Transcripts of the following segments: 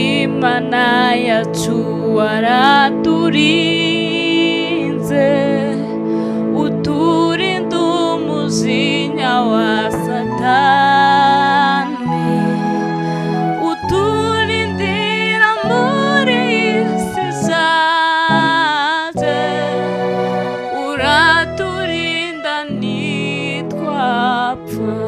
Imana yacu waraturinze uturinda umujinya wa Satani, uturindira muri isi ishaje, uraturinda ntitwapfa.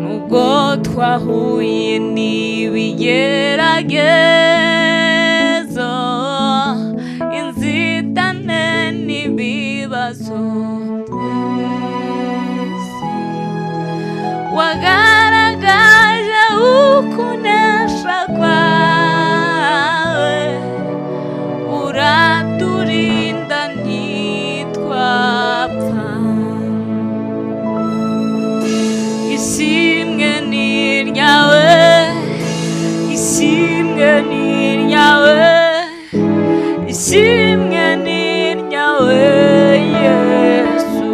Nubwo twahuye n'ibigeragezo, inzitane n'ibibazo by'isi, wagaragaje ukunesha kwawe, uraturinda ntitwapfa. Ishimwe ni iryawe, ishimwe ni iryawe, ishimwe ni iryawe Yesu,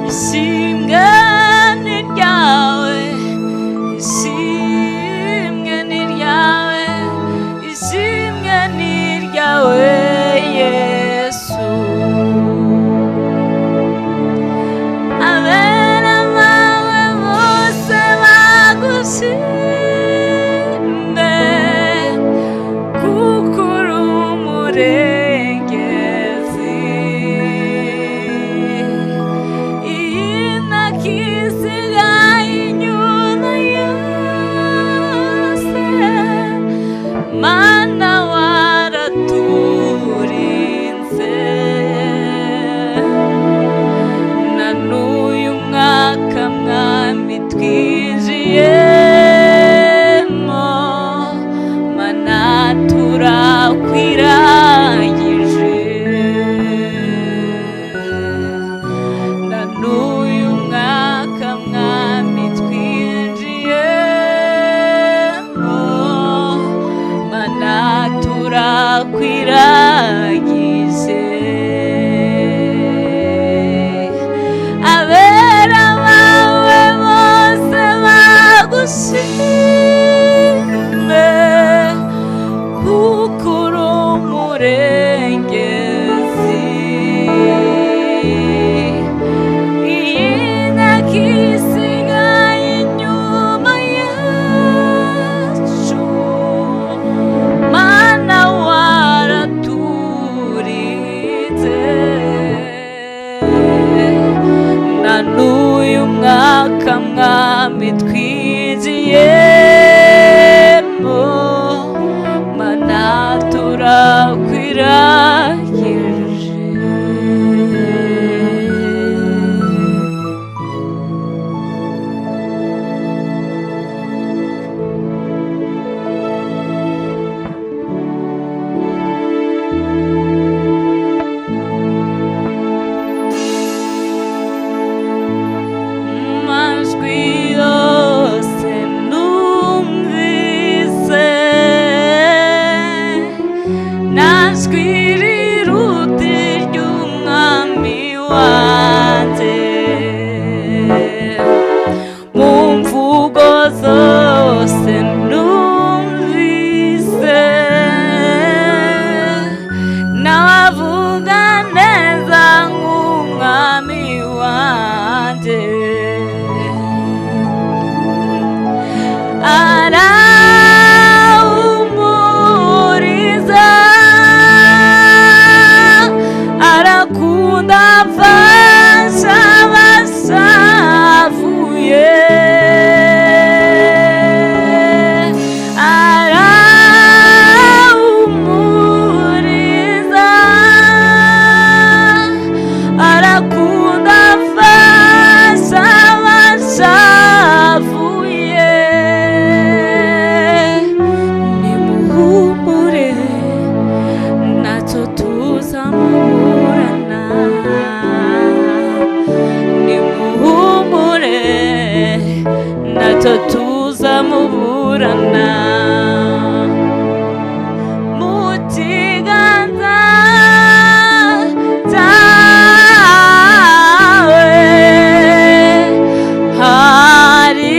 ishimwe ni iryawe, ishimwe ni iryawe, ishimwe ni iryawe Yesu. Abera bawe bose bagushime, kuko uri umurengezi. Iyi ntakisigaye inyuma yose, Mana waraturinze. Na n'uyu mwaka Mwami twinjiyemo, Mana turakwiragije. Na n'uyu mwaka Mwami twinjiyemo, Mana turakwiragije. Abera bawe bose bagushime, kuko uri umurengezi. Iyi ntakisigaye inyuma yacu, Mana waraturinze. Na n'uyu mwaka Mwami twinjiyemo, Mana turakwiragije. Amajwi yose numvise, najwi riruta iry'Umwami wanjye. Mu mvugo zose numvise, navuga neza nk'Umwami wanjye. Arahumuriza, arakunda afasha abashavuye. Arahumuriza, arakunda afasha abashavuye. Nimuhumure, ntacyo tuzamuburana. Nimuhumure, ntacyo tuzamuburana. Mu kiganza cyawe hari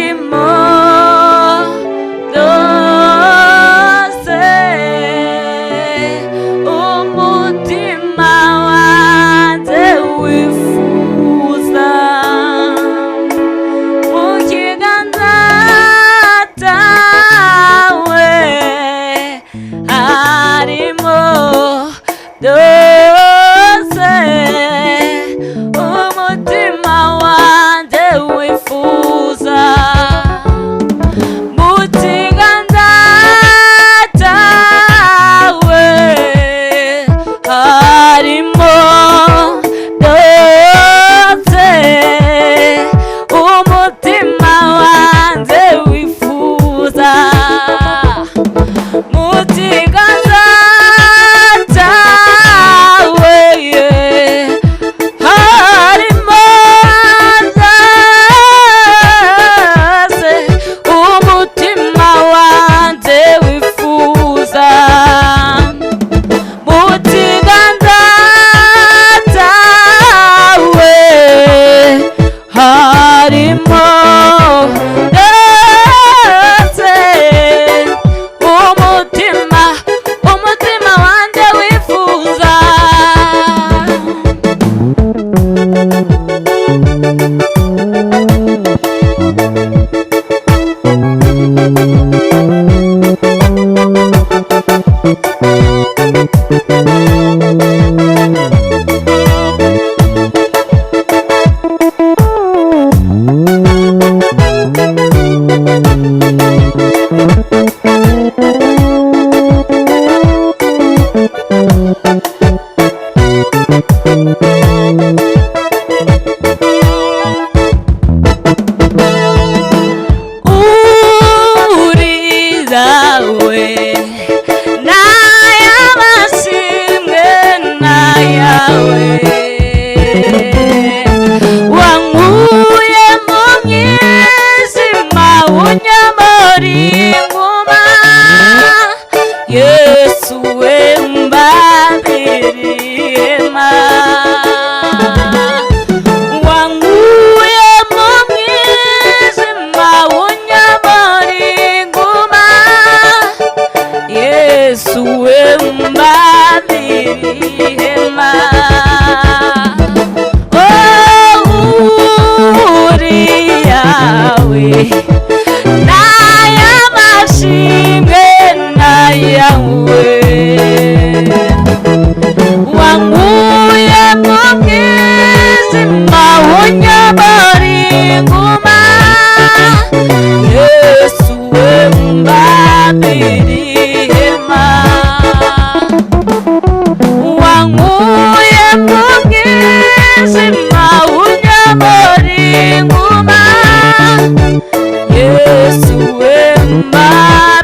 Yesu wema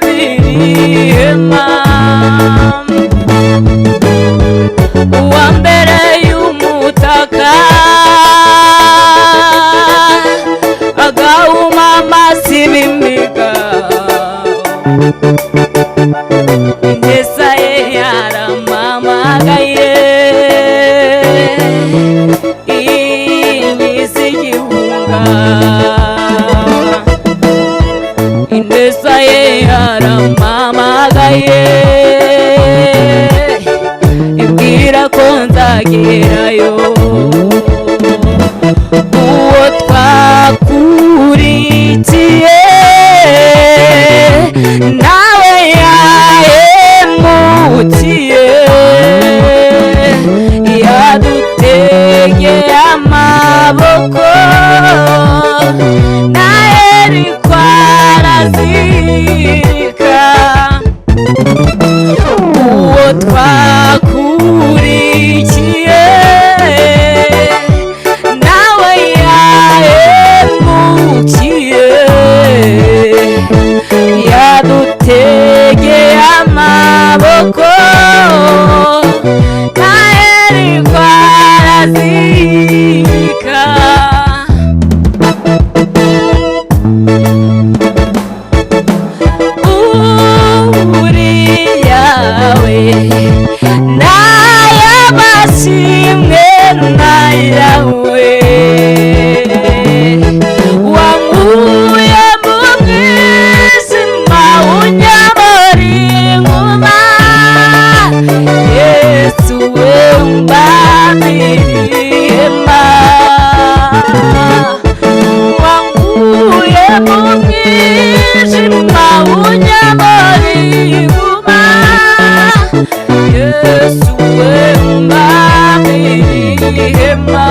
birihema uwa mbere y'umutaka agahuma amasibimiga ineza ye yaramamagaye inyisi igihunga ineza ye yaramamagaye ibwira ko nzagerayo uwo twakurikiye nawe yahemukiye yadutegeye amaboko nawe ariko arazirika uwo twakurikiye nawe yahemukiye yadutegeye amaboko nawe ariko arazirika yawe n'ay'amashimwe n'ayawe wankuye mu mwijima unyobora inkuma Yesu we umbabirihema wankuye mu mwijima unyobora inkuma Yesu we umbabirihema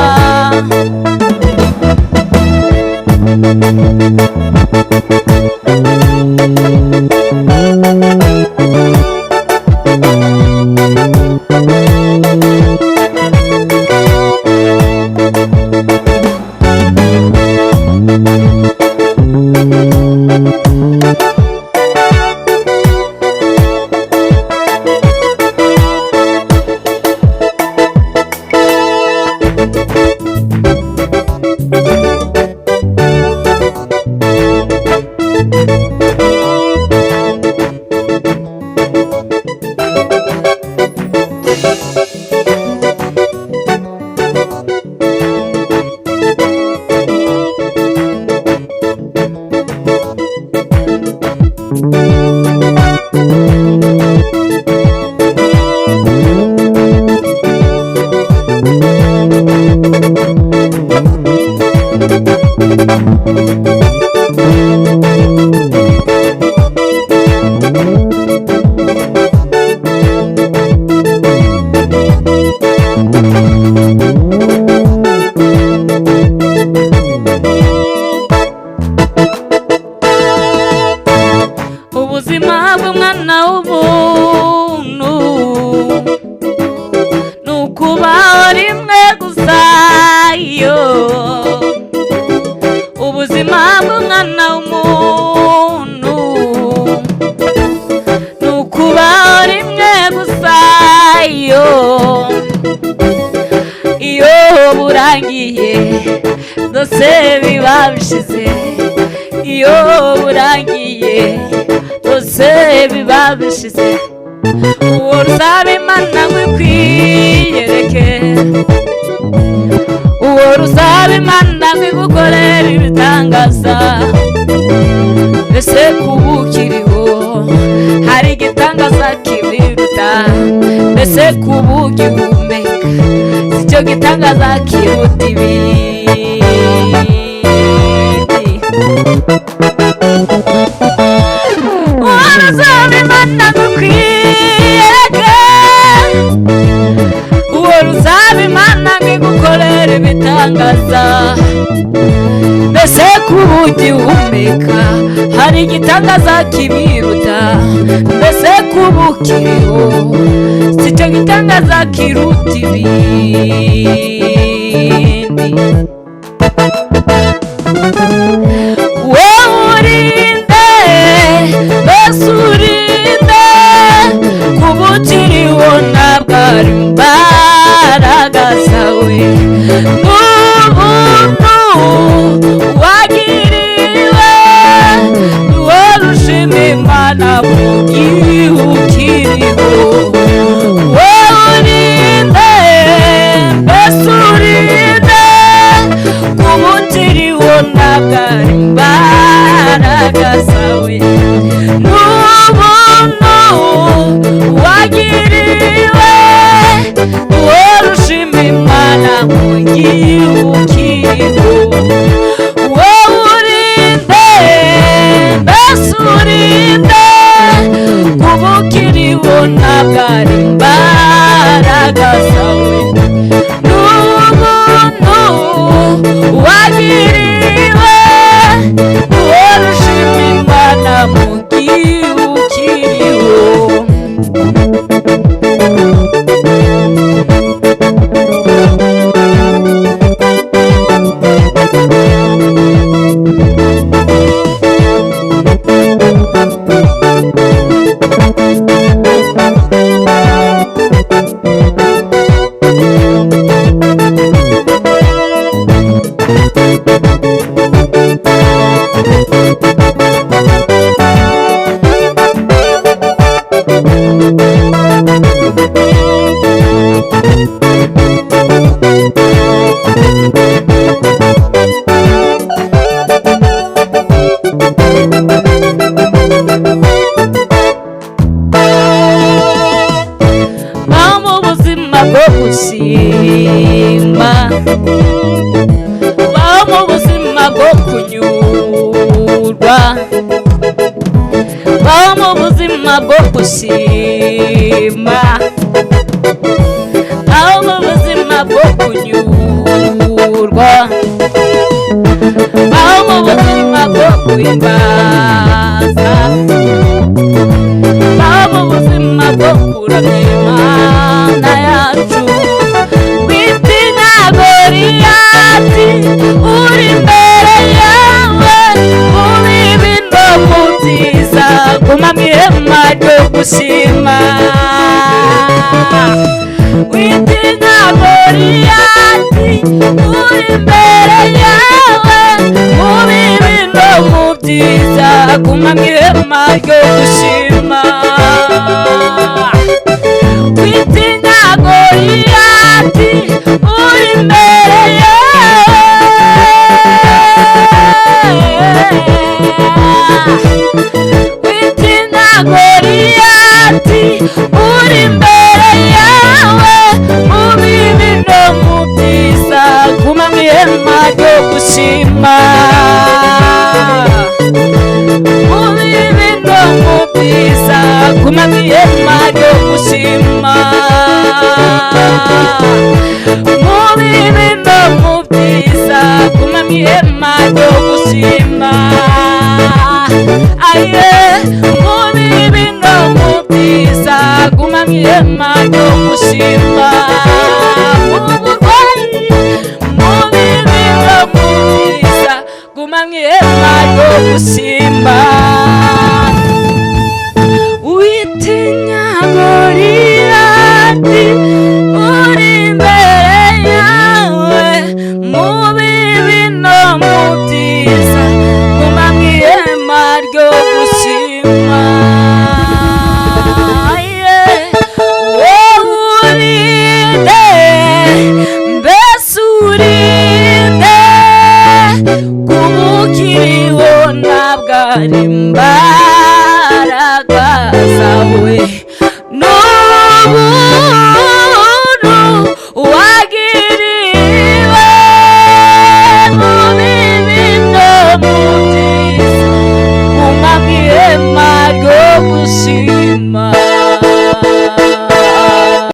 ubuzima bw'umwana w'umuntu ni ukubaho rimwe gusa yo ubuzima bw'umwana w'umuntu ni ukubaho rimwe gusa yo iyo burangiye byose biba bishize iyo burangiye byose biba bishize uwo ruzaba Imana ngo ikwiyereke uwo ruzaba Imana ngo igukorere ibitangaza mbese kuba ukiriho hari igitangaza kibiruta mbese kuba ugihumeka sicyo gitangaza kiruta ibindi uwo ruzaba Imana ngo ikwiyereke uwo ruzaba Imana ngo igukorere ibitangaza mbese kuba ugihumeka hari igitangaza kibiruta mbese kuba ukiriho sicyo gitangaza kiruta ibindi wowe urinde imbaraga zawe n'ubuntu wagiriwe worushima Imana mu gihugu kiriho wowe urinde mbese urinde kuba ukiriho ntabwo ari imbaraga zawe n'ubuntu wagiriwe worushima Imana mu gihugu kiriho gushima baho mu buzima bwo kunyurwa baho mu buzima bwo gushima baho mu buzima bwo kunyurwa baho mu buzima bwo guhimbaza baho mu buzima bwo kuramya Imana yacu witinya Goliyati uri imbere yawe mu bibi no mu byiza guma mu ihema ryo gushima witinya Goliyati uri imbere yawe mu bibi no mu byiza guma mu ihema ryo gushima witinya Goliyati uri imbere witinya Goliyati uri imbere yawe mu bibi no mu byiza guma mu ihema ryo gushima mu bibi no mu byiza guma mu ihema ryo gushima mu bibi no mu byiza guma mu ihema ryo gushima aye mu bibi no mu byiza guma mu ihema ryo gushima mu burwayi mu bibi no mu byiza guma mu ihema ryo gushima witinya Goliyati uri imbere yawe mu bibi no mu byiza guma mu ihema ryo gushima wowe urinde mbese urinde kuba ukiriho ntabwo ari imbaraga zawe